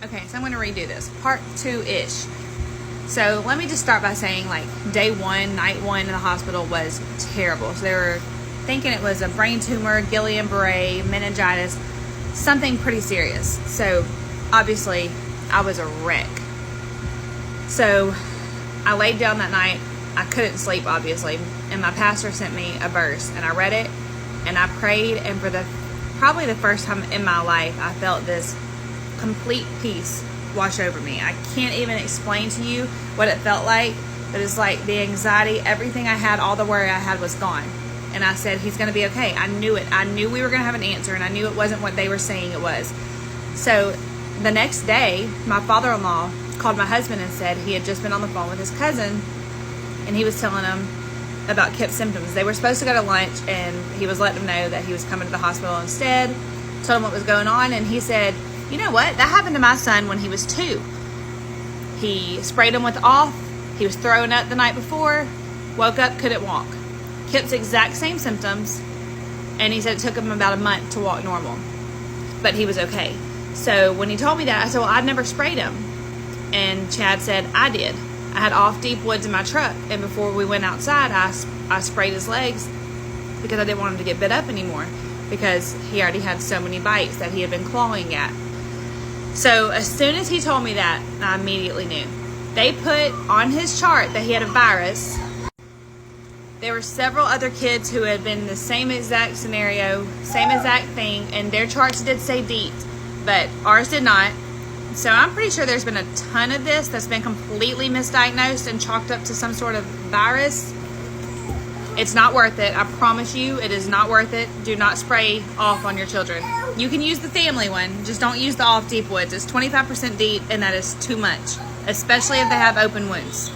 Okay, so I'm going to redo this. Part 2-ish. So let me just start by saying, like, day 1, night 1 in the hospital was terrible. So they were thinking it was a brain tumor, Guillain-Barré, meningitis, something pretty serious. So obviously I was a wreck. So I laid down that night. I couldn't sleep, obviously, and my pastor sent me a verse, and I read it, and I prayed, and for probably the first time in my life, I felt this complete peace wash over me. I can't even explain to you what it felt like, but it's like the anxiety, everything I had, all the worry I had was gone. And I said, he's going to be okay. I knew it. I knew we were going to have an answer, and I knew it wasn't what they were saying it was. So the next day, my father-in-law called my husband and said he had just been on the phone with his cousin, and he was telling him about Kip's symptoms. They were supposed to go to lunch, and he was letting them know that he was coming to the hospital instead, told him what was going on, and he said, you know what? That happened to my son when he was 2. He sprayed him with off. He was throwing up the night before, woke up, couldn't walk. Kip's exact same symptoms, and he said it took him about a month to walk normal, but he was okay. So when he told me that, I said, well, I'd never sprayed him. And Chad said, I did. I had Off Deep Woods in my truck, and before we went outside, I sprayed his legs because I didn't want him to get bit up anymore, because he already had so many bites that he had been clawing at. So as soon as he told me that, I immediately knew. They put on his chart that he had a virus. There were several other kids who had been in the same exact scenario, same exact thing, and their charts did say DEET, but ours did not. So I'm pretty sure there's been a ton of this that's been completely misdiagnosed and chalked up to some sort of virus. It's not worth it. I promise you, it is not worth it. Do not spray off on your children. You can use the family one, just don't use the Off Deep Woods. It's 25% DEET, and that is too much, especially if they have open wounds.